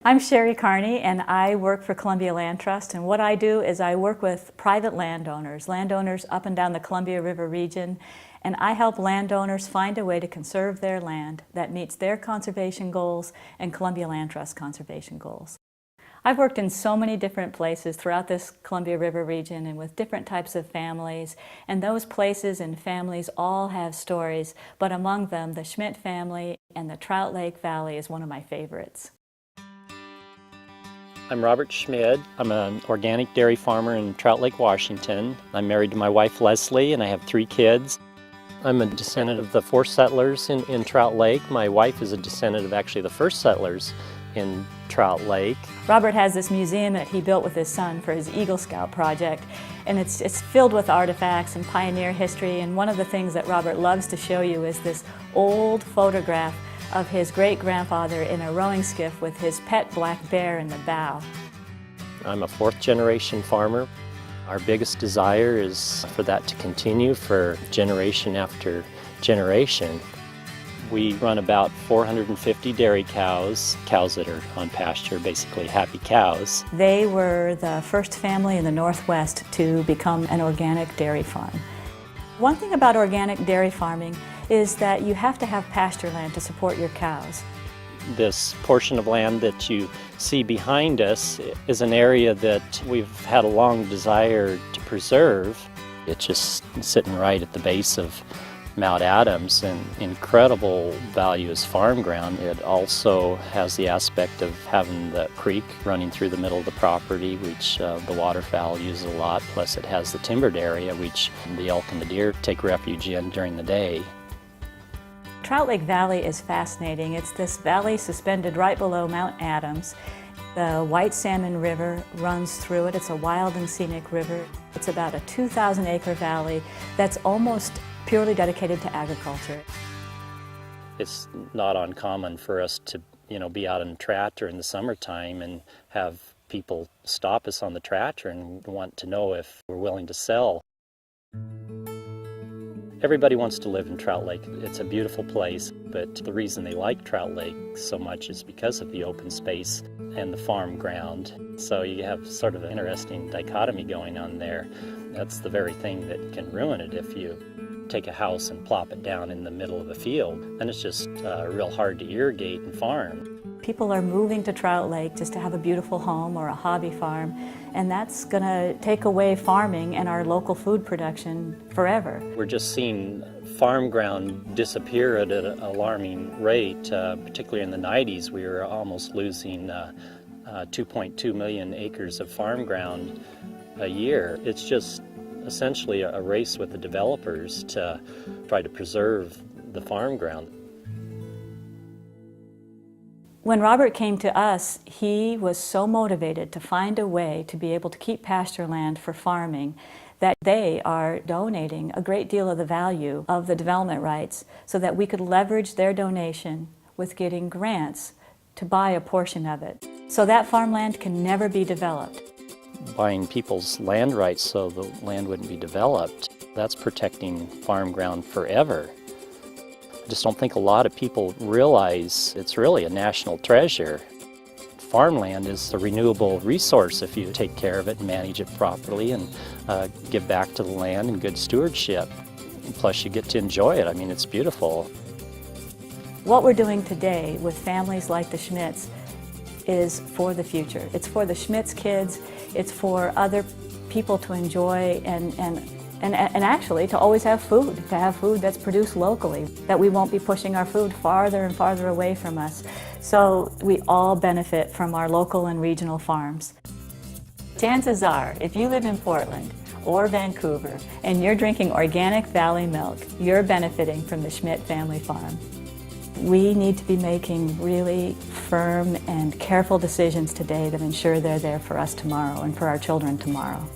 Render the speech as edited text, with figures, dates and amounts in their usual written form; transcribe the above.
I'm Sherry Carney, and I work for Columbia Land Trust, and what I do is I work with private landowners up and down the Columbia River region, and I help landowners find a way to conserve their land that meets their conservation goals and Columbia Land Trust conservation goals. I've worked in so many different places throughout this Columbia River region and with different types of families, and those places and families all have stories, but among them the Schmidt family and the Trout Lake Valley is one of my favorites. I'm Robert Schmid. I'm an organic dairy farmer in Trout Lake, Washington. I'm married to my wife Leslie and I have 3 kids. I'm a descendant of the 4 settlers in Trout Lake. My wife is a descendant of actually the first settlers in Trout Lake. Robert has this museum that he built with his son for his Eagle Scout project, and it's filled with artifacts and pioneer history, and one of the things that Robert loves to show you is this old photograph of his great-grandfather in a rowing skiff with his pet black bear in the bow. I'm a 4th generation farmer. Our biggest desire is for that to continue for generation after generation. We run about 450 dairy cows that are on pasture, basically happy cows. They were the first family in the Northwest to become an organic dairy farm. One thing about organic dairy farming is that you have to have pasture land to support your cows. This portion of land that you see behind us is an area that we've had a long desire to preserve. It's just sitting right at the base of Mount Adams, and incredible value as farm ground. It also has the aspect of having the creek running through the middle of the property, which the waterfowl use a lot, plus it has the timbered area, which the elk and the deer take refuge in during the day. Trout Lake Valley is fascinating. It's this valley suspended right below Mount Adams. The White Salmon River runs through it. It's a wild and scenic river. It's about a 2,000-acre valley that's almost purely dedicated to agriculture. It's not uncommon for us to, be out on a tractor in the summertime and have people stop us on the tractor and want to know if we're willing to sell. Everybody wants to live in Trout Lake. It's a beautiful place, but the reason they like Trout Lake so much is because of the open space and the farm ground. So you have sort of an interesting dichotomy going on there. That's the very thing that can ruin it if you take a house and plop it down in the middle of a field. Then it's just real hard to irrigate and farm. People are moving to Trout Lake just to have a beautiful home or a hobby farm, and that's going to take away farming and our local food production forever. We're just seeing farm ground disappear at an alarming rate, particularly in the 90s. We were almost losing 2.2 million acres of farm ground a year. It's just essentially a race with the developers to try to preserve the farm ground. When Robert came to us, he was so motivated to find a way to be able to keep pasture land for farming that they are donating a great deal of the value of the development rights so that we could leverage their donation with getting grants to buy a portion of it. So that farmland can never be developed. Buying people's land rights so the land wouldn't be developed, that's protecting farm ground forever. I just don't think a lot of people realize it's really a national treasure. Farmland is a renewable resource if you take care of it and manage it properly and give back to the land in good stewardship. Plus you get to enjoy it. I mean, it's beautiful. What we're doing today with families like the Schmids is for the future. It's for the Schmids kids, it's for other people to enjoy and actually to always have food, to have food that's produced locally, that we won't be pushing our food farther and farther away from us. So we all benefit from our local and regional farms. Chances are, if you live in Portland or Vancouver and you're drinking organic valley milk, you're benefiting from the Schmidt family farm. We need to be making really firm and careful decisions today that ensure they're there for us tomorrow and for our children tomorrow.